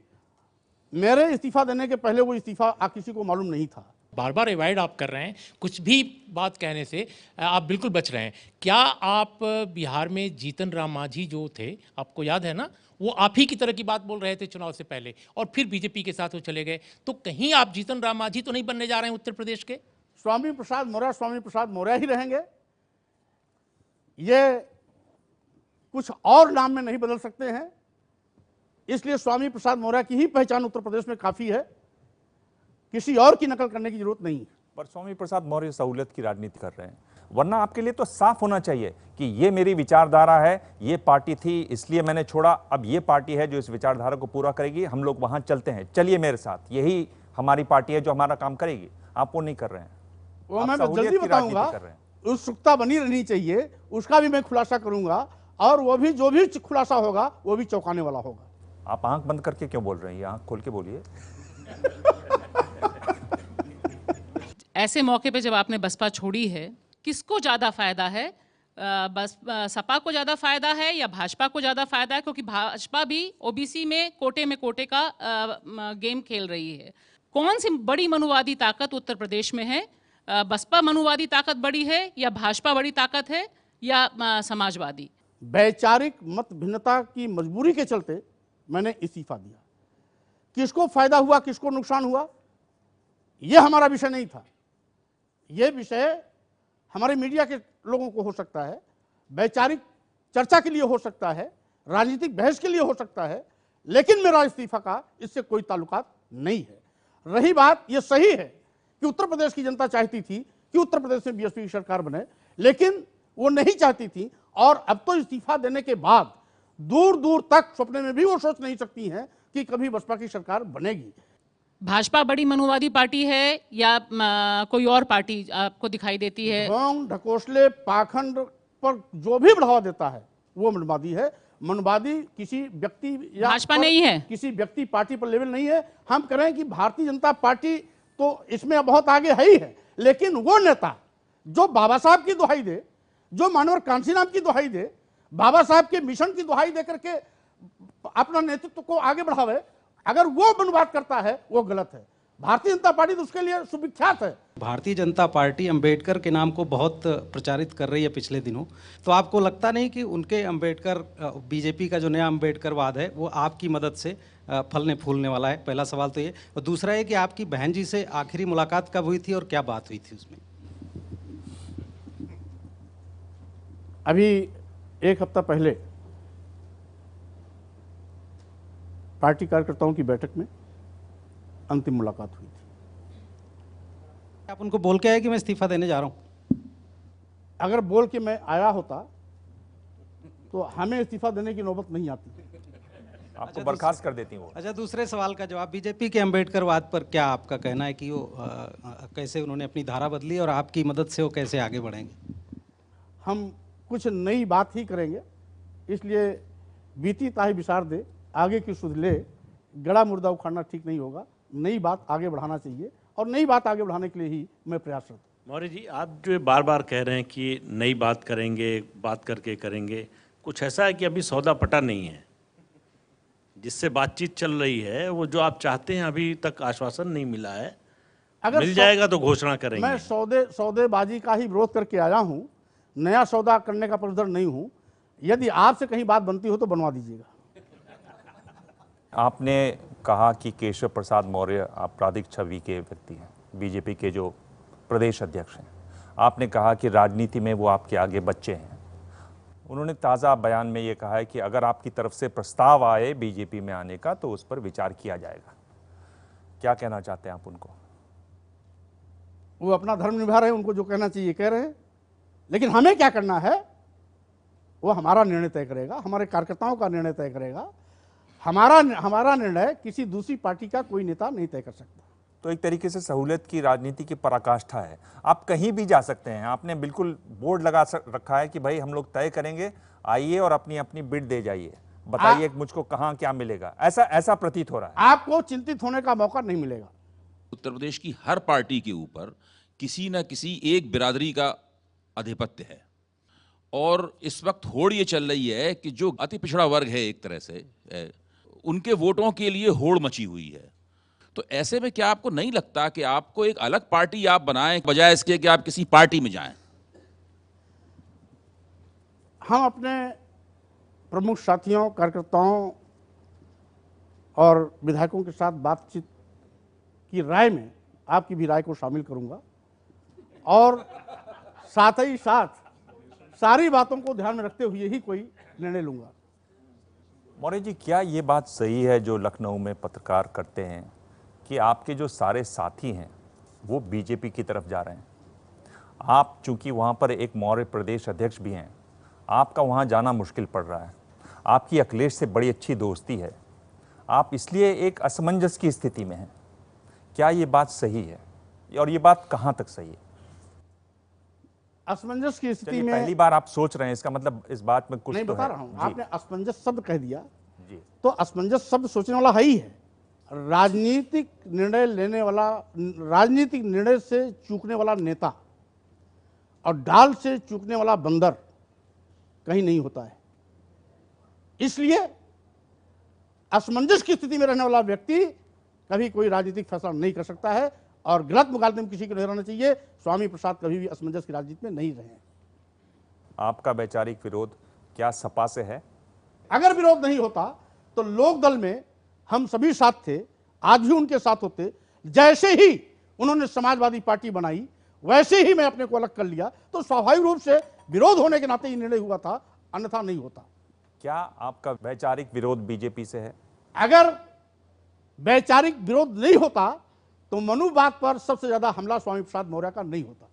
मेरे इस्तीफा देने के पहले वो इस्तीफा किसी को मालूम नहीं था। बार बार अवॉइड आप कर रहे हैं, कुछ भी बात कहने से आप बिल्कुल बच रहे हैं। क्या आप बिहार में जीतन राम मांझी जो थे, आपको याद है ना, वो आप ही की तरह की बात बोल रहे थे चुनाव से पहले, और फिर बीजेपी के साथ वो चले गए, तो कहीं आप जीतन राम मांझी तो नहीं बनने जा रहे हैं उत्तर प्रदेश के? स्वामी प्रसाद मौर्य ही रहेंगे। ये कुछ और नाम में नहीं बदल सकते हैं। इसलिए स्वामी प्रसाद मौर्य की ही पहचान उत्तर प्रदेश में काफी है, किसी और की नकल करने की जरूरत नहीं है। पर स्वामी प्रसाद मौर्य सहूलियत की राजनीति कर रहे हैं, वरना आपके लिए तो साफ होना चाहिए कि ये मेरी विचारधारा है, ये पार्टी थी इसलिए मैंने छोड़ा, अब ये पार्टी है जो इस विचारधारा को पूरा करेगी, हम लोग वहां चलते हैं, चलिए मेरे साथ, यही हमारी पार्टी है जो हमारा काम करेगी। आप वो नहीं कर रहे हैं, वो आप मैं सहूलियत जल्दी की बताऊंगा, राजनीति कर रहे हैं। उत्सुकता बनी रहनी चाहिए, उसका भी मैं खुलासा करूंगा, और वो भी जो भी खुलासा होगा वो भी चौंकाने वाला होगा। आप आंख बंद करके क्यों बोल रहे हैं, आंख खोल के बोलिए। ऐसे मौके पे जब आपने बसपा छोड़ी है, किसको ज़्यादा फायदा है? बस सपा को ज़्यादा फायदा है या भाजपा को ज़्यादा फायदा है? क्योंकि भाजपा भी ओबीसी में कोटे का गेम खेल रही है। कौन सी बड़ी मनुवादी ताकत उत्तर प्रदेश में है? बसपा मनुवादी ताकत बड़ी है या भाजपा बड़ी ताकत है या समाजवादी? वैचारिक मत भिन्नता की मजबूरी के चलते मैंने इस्तीफा दिया। किसको फायदा हुआ, किसको नुकसान हुआ, यह हमारा विषय नहीं था। यह विषय हमारे मीडिया के लोगों को हो सकता है, वैचारिक चर्चा के लिए हो सकता है, राजनीतिक बहस के लिए हो सकता है, लेकिन मेरा इस्तीफा का इससे कोई ताल्लुकात नहीं है। रही बात, यह सही है कि उत्तर प्रदेश की जनता चाहती थी कि उत्तर प्रदेश में बीएसपी की सरकार बने, लेकिन वो नहीं चाहती थी, और अब तो इस्तीफा देने के बाद दूर दूर तक सपने में भी वो सोच नहीं सकती हैं कि कभी बसपा की सरकार बनेगी। भाजपा बड़ी मनुवादी पार्टी है या कोई और पार्टी आपको दिखाई देती है? ढोंग ढकोसले पाखंड पर जो भी बढ़ावा देता है वो मनवादी है। मनवादी किसी व्यक्ति या भाजपा नहीं है, किसी व्यक्ति पार्टी पर लेवल नहीं है। हम कह रहे हैं कि भारतीय जनता पार्टी तो इसमें बहुत आगे है ही है, लेकिन वो नेता जो बाबा साहब की दुहाई दे, जो मानवर कांसी नाम की दुहाई दे, बाबा साहब के मिशन की दुहाई दे करके अपना नेतृत्व को आगे बढ़ावे, अगर वो मनवाद करता है वो गलत है। भारतीय जनता पार्टी तो उसके लिए सुविख्यात है। भारतीय जनता पार्टी अंबेडकर के नाम को बहुत प्रचारित कर रही है पिछले दिनों, तो आपको लगता नहीं कि उनके अंबेडकर, बीजेपी का जो नया अंबेडकरवाद है वो आपकी मदद से फलने फूलने वाला है? पहला सवाल तो ये। और दूसरा है कि आपकी बहन जी से आखिरी मुलाकात कब हुई थी और क्या बात हुई थी उसमें? अभी एक हफ्ता पहले पार्टी कार्यकर्ताओं की बैठक में अंतिम मुलाकात हुई थी। आप उनको बोल के आए कि मैं इस्तीफा देने जा रहा हूं? अगर बोल के मैं आया होता तो हमें इस्तीफा देने की नौबत नहीं आती, आपको बर्खास्त कर देती वो। अच्छा, दूसरे सवाल का जवाब, बीजेपी के अंबेडकरवाद पर क्या आपका कहना है कि वो कैसे उन्होंने अपनी धारा बदली और आपकी मदद से वो कैसे आगे बढ़ेंगे? हम कुछ नई बात ही करेंगे, इसलिए बीती ताही विसार दे, आगे की सुध ले, गड़ा मुर्दा उखाड़ना ठीक नहीं होगा। नई बात आगे बढ़ाना चाहिए और नई बात आगे बढ़ाने के लिए ही मैं प्रयासरत हूँ। मौर्य जी, आप जो बार बार कह रहे हैं कि नई बात करेंगे, बात करके करेंगे, कुछ ऐसा है कि अभी सौदा पटा नहीं है, जिससे बातचीत चल रही है, वो जो आप चाहते हैं अभी तक आश्वासन नहीं मिला है, अगर मिल जाएगा तो घोषणा करेंगे। मैं सौदेबाजी का ही विरोध करके आया हूँ, नया सौदा करने का पक्षधर नहीं हूँ। यदि आपसे कहीं बात बनती हो तो बनवा दीजिएगा। आपने कहा कि केशव प्रसाद मौर्य आपराधिक छवि के व्यक्ति हैं, बीजेपी के जो प्रदेश अध्यक्ष हैं। आपने कहा कि राजनीति में वो आपके आगे बच्चे हैं। उन्होंने ताज़ा बयान में ये कहा है कि अगर आपकी तरफ से प्रस्ताव आए बीजेपी में आने का तो उस पर विचार किया जाएगा। क्या कहना चाहते हैं आप उनको? वो अपना धर्म निभा रहे हैं, उनको जो कहना चाहिए कह रहे हैं, लेकिन हमें क्या करना है वो हमारा निर्णय तय करेगा, हमारे कार्यकर्ताओं का निर्णय तय करेगा। हमारा निर्णय किसी दूसरी पार्टी का कोई नेता नहीं तय कर सकता। तो एक तरीके से सहूलियत की राजनीति की पराकाष्ठा है, आप कहीं भी जा सकते हैं। आपने बिल्कुल बोर्ड लगा रखा है कि भाई हम लोग तय करेंगे, आइए और अपनी अपनी बिड दे जाइए, बताइए मुझको कहाँ क्या मिलेगा। ऐसा प्रतीत हो रहा है। आपको चिंतित होने का मौका नहीं मिलेगा। उत्तर प्रदेश की हर पार्टी के ऊपर किसी न किसी एक बिरादरी का आधिपत्य है, और इस वक्त होड़ ये चल रही है कि जो अति पिछड़ा वर्ग है एक तरह से, उनके वोटों के लिए होड़ मची हुई है। तो ऐसे में क्या आपको नहीं लगता कि आपको एक अलग पार्टी आप बनाएं बजाय इसके कि आप किसी पार्टी में जाएं? हम अपने प्रमुख साथियों, कार्यकर्ताओं और विधायकों के साथ बातचीत की राय में आपकी भी राय को शामिल करूंगा, और साथ ही साथ सारी बातों को ध्यान में रखते हुए ही कोई निर्णय लूंगा। मौर्य जी, क्या ये बात सही है जो लखनऊ में पत्रकार करते हैं कि आपके जो सारे साथी हैं वो बीजेपी की तरफ जा रहे हैं? आप चूंकि वहाँ पर एक मौर्य प्रदेश अध्यक्ष भी हैं, आपका वहाँ जाना मुश्किल पड़ रहा है। आपकी अखिलेश से बड़ी अच्छी दोस्ती है, आप इसलिए एक असमंजस की स्थिति में हैं। क्या ये बात सही है और ये बात कहाँ तक सही है? असमंजस की स्थिति में पहली बार आप सोच रहे हैं, इसका मतलब इस बात में कुछ नहीं तो बता है। रहा हूं। जी। आपने असमंजस शब्द कह दिया जी। तो असमंजस शब्द सोचने वाला है ही है। राजनीतिक निर्णय लेने वाला, राजनीतिक निर्णय से चूकने वाला नेता और डाल से चूकने वाला बंदर कहीं नहीं होता है। इसलिए असमंजस की स्थिति में रहने वाला व्यक्ति कभी कोई राजनीतिक फैसला नहीं कर सकता है और गलत मुकाबले में किसी को नहीं रहना चाहिए। स्वामी प्रसाद कभी भी असमंजस की राजनीति में नहीं रहे। आपका वैचारिक विरोध क्या सपा से है? अगर विरोध नहीं होता तो लोक दल में हम सभी साथ थे, आज भी उनके साथ होते। जैसे ही उन्होंने समाजवादी पार्टी बनाई वैसे ही मैं अपने को अलग कर लिया, तो स्वाभाविक रूप से विरोध होने के नाते ये निर्णय हुआ था, अन्यथा नहीं होता। क्या आपका वैचारिक विरोध बीजेपी से है? अगर वैचारिक विरोध नहीं होता तो मनुवाद पर सबसे ज्यादा हमला स्वामी प्रसाद मौर्य का नहीं होता।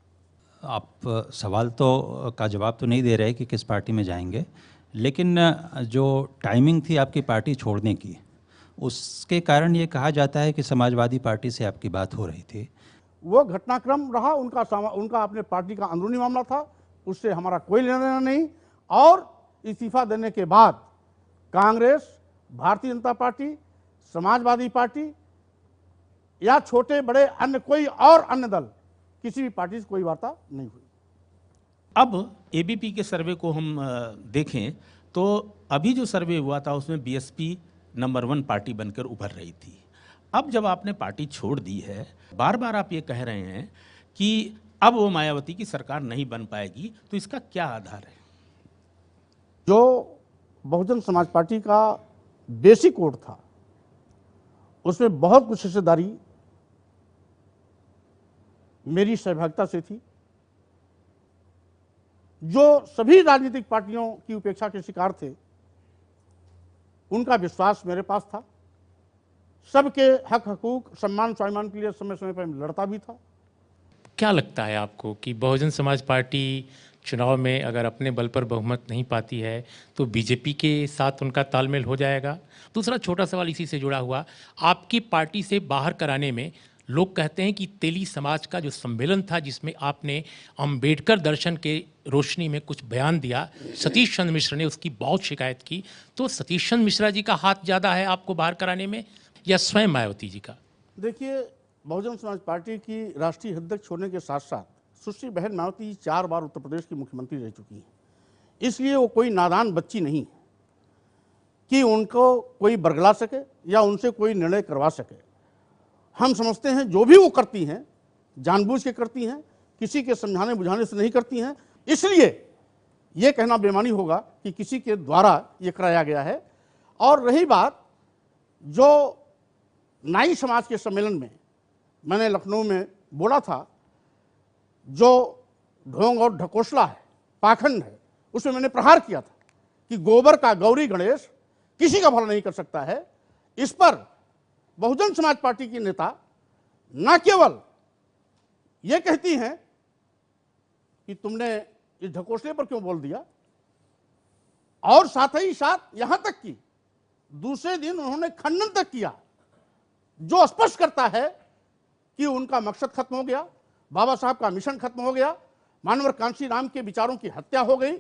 आप सवाल तो का जवाब तो नहीं दे रहे कि किस पार्टी में जाएंगे, लेकिन जो टाइमिंग थी आपकी पार्टी छोड़ने की, उसके कारण ये कहा जाता है कि समाजवादी पार्टी से आपकी बात हो रही थी। वो घटनाक्रम रहा, उनका अपने पार्टी का अंदरूनी मामला था, उससे हमारा कोई लेना देना नहीं। और इस्तीफा देने के बाद कांग्रेस, भारतीय जनता पार्टी, समाजवादी पार्टी या छोटे बड़े अन्य कोई और अन्य दल, किसी भी पार्टी से कोई वार्ता नहीं हुई। अब एबीपी के सर्वे को हम देखें तो अभी जो सर्वे हुआ था उसमें बीएसपी नंबर 1 पार्टी बनकर उभर रही थी। अब जब आपने पार्टी छोड़ दी है, बार बार आप ये कह रहे हैं कि अब वो मायावती की सरकार नहीं बन पाएगी, तो इसका क्या आधार है? जो बहुजन समाज पार्टी का बेसिक कोड था उसमें बहुत कुछ हिस्सेदारी मेरी सहभागिता से थी। जो सभी राजनीतिक पार्टियों की उपेक्षा के शिकार थे उनका विश्वास मेरे पास था। सबके हक हकूक सम्मान स्वाभिमान के लिए समय समय पर लड़ता भी था। क्या लगता है आपको कि बहुजन समाज पार्टी चुनाव में अगर अपने बल पर बहुमत नहीं पाती है तो बीजेपी के साथ उनका तालमेल हो जाएगा? दूसरा छोटा सवाल इसी से जुड़ा हुआ, आपकी पार्टी से बाहर कराने में लोग कहते हैं कि तेली समाज का जो सम्मेलन था जिसमें आपने अंबेडकर दर्शन के रोशनी में कुछ बयान दिया, सतीश चंद्र मिश्र ने उसकी बहुत शिकायत की, तो सतीश चंद्र मिश्रा जी का हाथ ज़्यादा है आपको बाहर कराने में या स्वयं मायावती जी का? देखिए, बहुजन समाज पार्टी की राष्ट्रीय अध्यक्ष होने के साथ साथ सुश्री बहन मायावती 4 बार उत्तर प्रदेश की मुख्यमंत्री रह चुकी हैं। इसलिए वो कोई नादान बच्ची नहीं कि उनको कोई बरगला सके या उनसे कोई निर्णय करवा सके। हम समझते हैं जो भी वो करती हैं जानबूझ के करती हैं, किसी के समझाने बुझाने से नहीं करती हैं। इसलिए ये कहना बेईमानी होगा कि किसी के द्वारा ये कराया गया है। और रही बात जो नाई समाज के सम्मेलन में मैंने लखनऊ में बोला था, जो ढोंग और ढकोसला है, पाखंड है, उसमें मैंने प्रहार किया था कि गोबर का गौरी गणेश किसी का भला नहीं कर सकता है। इस पर बहुजन समाज पार्टी की नेता न केवल ये कहती हैं कि तुमने इस ढकोसले पर क्यों बोल दिया, और साथ ही साथ यहां तक कि दूसरे दिन उन्होंने खंडन तक किया, जो स्पष्ट करता है कि उनका मकसद खत्म हो गया, बाबा साहब का मिशन खत्म हो गया, मानवर कांशी राम के विचारों की हत्या हो गई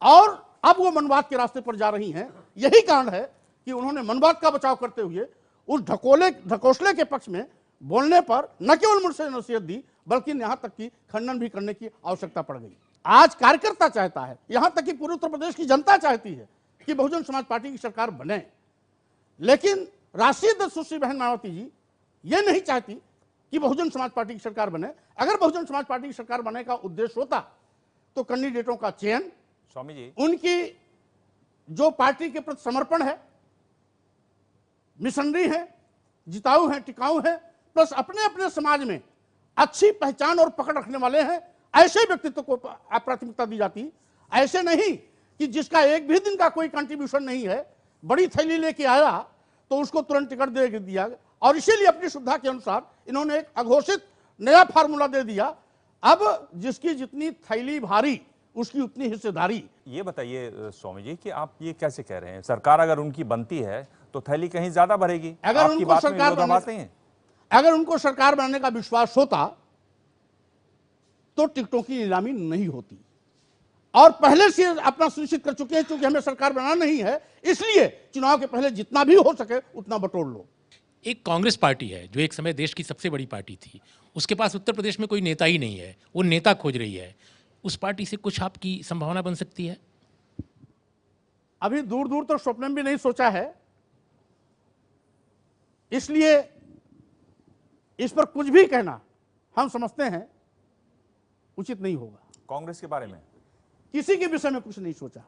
और अब वो मनवाद के रास्ते पर जा रही हैं। यही कारण है कि उन्होंने मनवाद का बचाव करते हुए उस ढकोसले के पक्ष में बोलने पर न केवल मुझसे नसीहत दी बल्कि यहां तक कि खंडन भी करने की आवश्यकता पड़ गई। आज कार्यकर्ता चाहता है, यहां तक कि पूरे उत्तर प्रदेश की जनता चाहती है कि बहुजन समाज पार्टी की सरकार बने, लेकिन राष्ट्रीय अध्यक्ष सुश्री बहन मायावती जी ये नहीं चाहती कि बहुजन समाज पार्टी की सरकार बने। अगर बहुजन समाज पार्टी की सरकार बनने का उद्देश्य होता तो कैंडिडेटों का चयन, स्वामी जी, उनकी जो पार्टी के प्रति समर्पण है, मिशनरी है, जिताऊ है, टिकाऊ है, प्लस अपने अपने समाज में अच्छी पहचान और पकड़ रखने वाले हैं, ऐसे व्यक्तित्व को प्राथमिकता दी जाती। ऐसे नहीं कि जिसका एक भी दिन का कोई कंट्रीब्यूशन नहीं है, बड़ी थैली लेके आया तो उसको तुरंत टिकट दे दिया, और इसीलिए अपनी सुविधा के अनुसार इन्होंने एक अघोषित नया फार्मूला दे दिया। अब जिसकी जितनी थैली भारी उसकी उतनी हिस्सेदारी। ये बताइए स्वामी जी कि आप ये कैसे कह रहे हैं? सरकार अगर उनकी बनती है तो थैली कहीं ज्यादा भरेगी। अगर आपकी उनको बात में सरकार विरोधाभास नहीं है? अगर उनको सरकार बनाने का विश्वास होता तो टिकटों की नीलामी नहीं होती, और पहले से अपना सुनिश्चित कर चुके हैं, क्योंकि हमें सरकार बनाना नहीं है, इसलिए चुनाव के पहले जितना भी हो सके उतना बटोर लो। एक कांग्रेस पार्टी है जो एक समय देश की सबसे बड़ी पार्टी थी, उसके पास उत्तर प्रदेश में कोई नेता ही नहीं है, वो नेता खोज रही है। उस पार्टी से कुछ आपकी संभावना बन सकती है? अभी दूर दूर तो स्वप्न में भी नहीं सोचा है, इसलिए इस पर कुछ भी कहना हम समझते हैं उचित नहीं होगा। कांग्रेस के बारे में किसी के विषय में कुछ नहीं सोचा।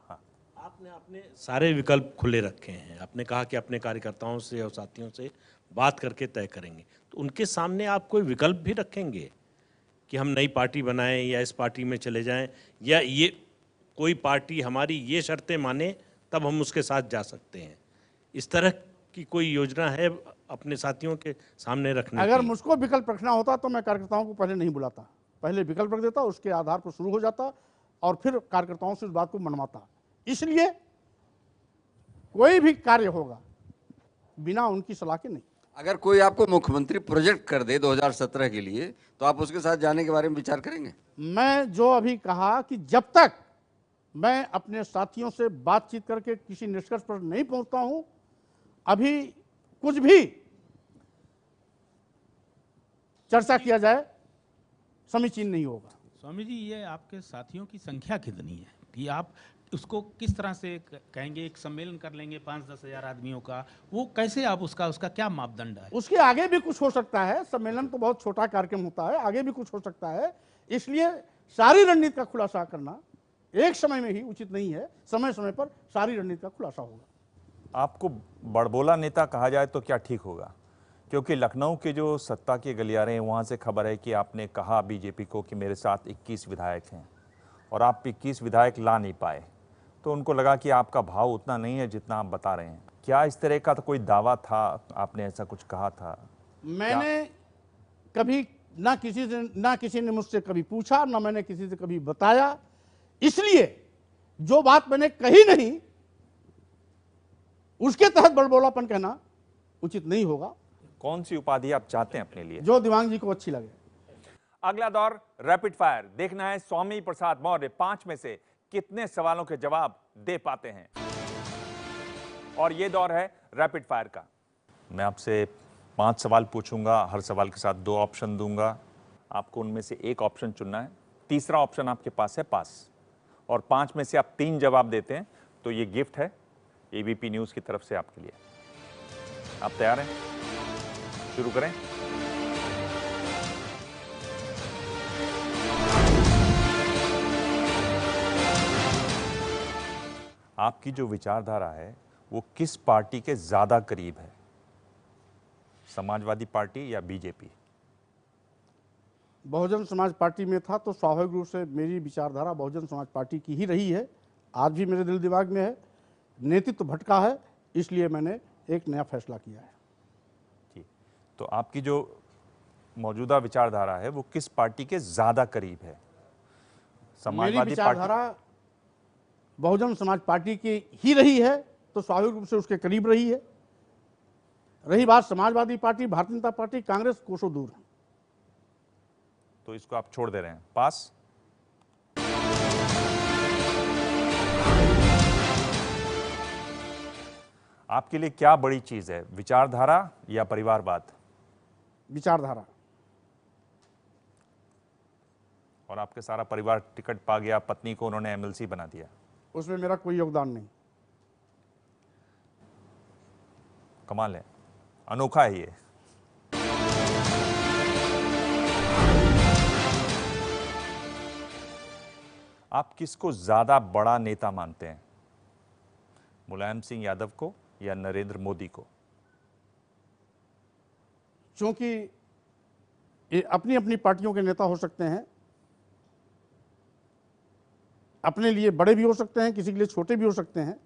आपने अपने सारे विकल्प खुले रखे हैं। आपने कहा कि अपने कार्यकर्ताओं से और साथियों से बात करके तय करेंगे, तो उनके सामने आप कोई विकल्प भी रखेंगे कि हम नई पार्टी बनाएं या इस पार्टी में चले जाएं, या ये कोई पार्टी हमारी ये शर्तें माने तब हम उसके साथ जा सकते हैं? इस तरह की कोई योजना है अपने साथियों के सामने रखने अगर की? मुझको विकल्प रखना होता तो मैं कार्यकर्ताओं को पहले नहीं बुलाता, पहले विकल्प रख देता, उसके आधार पर शुरू हो जाता और फिर कार्यकर्ताओं से उस बात को मनवाता। इसलिए कोई भी कार्य होगा बिना उनकी सलाह के नहीं। अगर कोई आपको मुख्यमंत्री प्रोजेक्ट कर दे 2017 के लिए, तो आप उसके साथ जाने के बारे में विचार करेंगे? मैं जो अभी कहा कि जब तक मैं अपने साथियों से बातचीत करके किसी निष्कर्ष पर नहीं पहुंचता हूं, अभी कुछ भी चर्चा किया जाए समीचीन नहीं होगा। स्वामी जी, ये आपके साथियों की संख्या कितनी है कि आप उसको किस तरह से कहेंगे? एक सम्मेलन कर लेंगे 5-10 हजार आदमियों का, वो कैसे आप उसका क्या मापदंड है? उसके आगे भी कुछ हो सकता है, सम्मेलन तो बहुत छोटा कार्यक्रम होता है, आगे भी कुछ हो सकता है, इसलिए सारी रणनीति का खुलासा करना एक समय में ही उचित नहीं है, समय समय पर सारी रणनीति का खुलासा होगा। आपको बड़बोला नेता कहा जाए तो क्या ठीक होगा? क्योंकि लखनऊ के जो सत्ता के गलियारे हैं वहाँ से खबर है कि आपने कहा बीजेपी को कि मेरे साथ 21 विधायक हैं और आप 21 विधायक ला नहीं पाए, तो उनको लगा कि आपका भाव उतना नहीं है जितना आप बता रहे हैं। क्या इस तरह का तो कोई दावा था? आपने ऐसा कुछ कहा था? मैंने कभी ना किसी ने मुझसे कभी पूछा, ना मैंने किसी से कभी बताया, इसलिए जो बात मैंने कही नहीं उसके तहत बड़बोलापन कहना उचित नहीं होगा। कौन सी उपाधि आप चाहते हैं अपने लिए? जो दिवांग जी को अच्छी लगे। अगला दौर रैपिड फायर। देखना है स्वामी प्रसाद मौर्य 5 में से कितने सवालों के जवाब दे पाते हैं। और यह दौर है रैपिड फायर का। मैं आपसे 5 सवाल पूछूंगा, हर सवाल के साथ 2 ऑप्शन दूंगा। आपको उनमें से एक ऑप्शन चुनना है। तीसरा ऑप्शन आपके पास है पास, और 5 में से आप 3 जवाब देते हैं तो ये गिफ्ट है एबीपी न्यूज की तरफ से आपके लिए। आप तैयार हैं? शुरू करें। आपकी जो विचारधारा है वो किस पार्टी के ज्यादा करीब है? समाजवादी पार्टी या बीजेपी? बहुजन समाज पार्टी में था तो स्वाभाविक रूप से मेरी विचारधारा बहुजन समाज पार्टी की ही रही है, आज भी मेरे दिल दिमाग में है। नेतृत्व भटका है, इसलिए मैंने एक नया फैसला किया है। जी, तो आपकी जो मौजूदा विचारधारा है वो किस पार्टी के ज्यादा करीब है? मेरी विचारधारा बहुजन समाज पार्टी की ही रही है तो स्वाभाविक रूप से उसके करीब रही है। रही बात समाजवादी पार्टी, भारतीय जनता पार्टी, कांग्रेस कोसों दूर है। तो इसको आप छोड़ दे रहे हैं? पास? आपके लिए क्या बड़ी चीज है, विचारधारा या परिवारवाद? विचारधारा। और आपके सारा परिवार टिकट पा गया, पत्नी को उन्होंने एमएलसी बना दिया, उसमें मेरा कोई योगदान नहीं। कमाल है, अनोखा है ये। आप किसको ज्यादा बड़ा नेता मानते हैं, मुलायम सिंह यादव को या नरेंद्र मोदी को? क्योंकि ये अपनी अपनी पार्टियों के नेता हो सकते हैं, अपने लिए बड़े भी हो सकते हैं, किसी के लिए छोटे भी हो सकते हैं,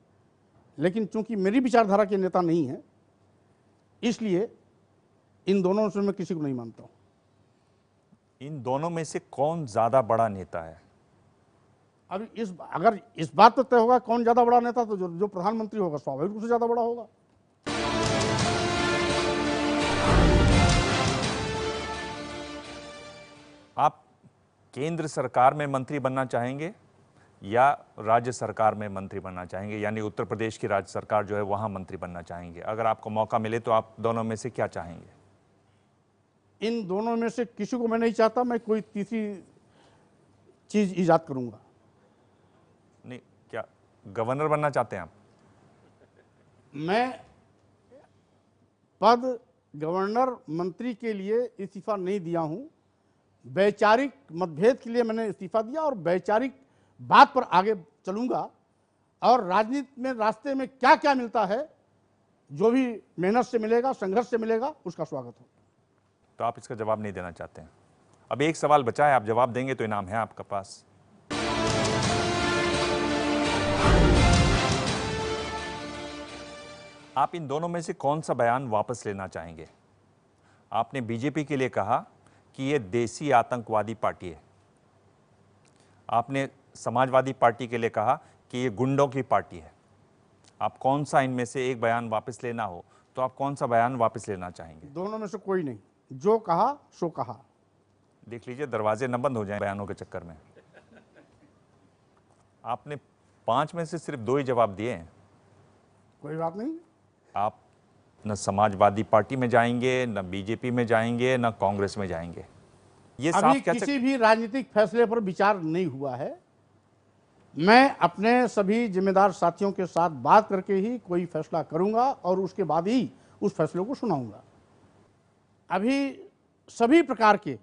लेकिन चूंकि मेरी विचारधारा के नेता नहीं है, इसलिए इन दोनों से मैं किसी को नहीं मानता हूं। इन दोनों में से कौन ज्यादा बड़ा नेता है? अभी अगर इस बात पर तय होगा कौन ज्यादा बड़ा नेता, तो जो प्रधानमंत्री होगा स्वाभाविक रूप से ज्यादा बड़ा होगा। आप केंद्र सरकार में मंत्री बनना चाहेंगे या राज्य सरकार में मंत्री बनना चाहेंगे, यानी उत्तर प्रदेश की राज्य सरकार जो है वहां मंत्री बनना चाहेंगे? अगर आपको मौका मिले तो आप दोनों में से क्या चाहेंगे? इन दोनों में से किसी को मैं नहीं चाहता, मैं कोई तीसरी चीज इजाद करूंगा। नहीं, क्या गवर्नर बनना चाहते हैं आप? मैं पद गवर्नर मंत्री के लिए इस्तीफा नहीं दिया हूं। वैचारिक मतभेद के लिए मैंने इस्तीफा दिया और वैचारिक बात पर आगे चलूंगा, और राजनीति में रास्ते में क्या क्या मिलता है, जो भी मेहनत से मिलेगा, संघर्ष से मिलेगा, उसका स्वागत हो। तो आप इसका जवाब नहीं देना चाहते हैं? अब एक सवाल बचा है, आप जवाब देंगे तो इनाम है आपके पास। आप इन दोनों में से कौन सा बयान वापस लेना चाहेंगे? आपने बीजेपी के लिए कहा कि ये देसी आतंकवादी पार्टी है, आपने समाजवादी पार्टी के लिए कहा कि ये गुंडों की पार्टी है। आप कौन सा इनमें से एक बयान वापस लेना हो तो आप कौन सा बयान वापस लेना चाहेंगे? दोनों में से कोई नहीं, जो कहा सो कहा। देख लीजिए, दरवाजे न बंद हो जाएं बयानों के चक्कर में। आपने 5 में से सिर्फ 2 ही जवाब दिए हैं। कोई बात नहीं, आप न समाजवादी पार्टी में जाएंगे, न बीजेपी में जाएंगे, न कांग्रेस में जाएंगे। ये अभी साफ किसी भी राजनीतिक फैसले पर विचार नहीं हुआ है। मैं अपने सभी जिम्मेदार साथियों के साथ बात करके ही कोई फैसला करूंगा और उसके बाद ही उस फैसले को सुनाऊंगा। अभी सभी प्रकार के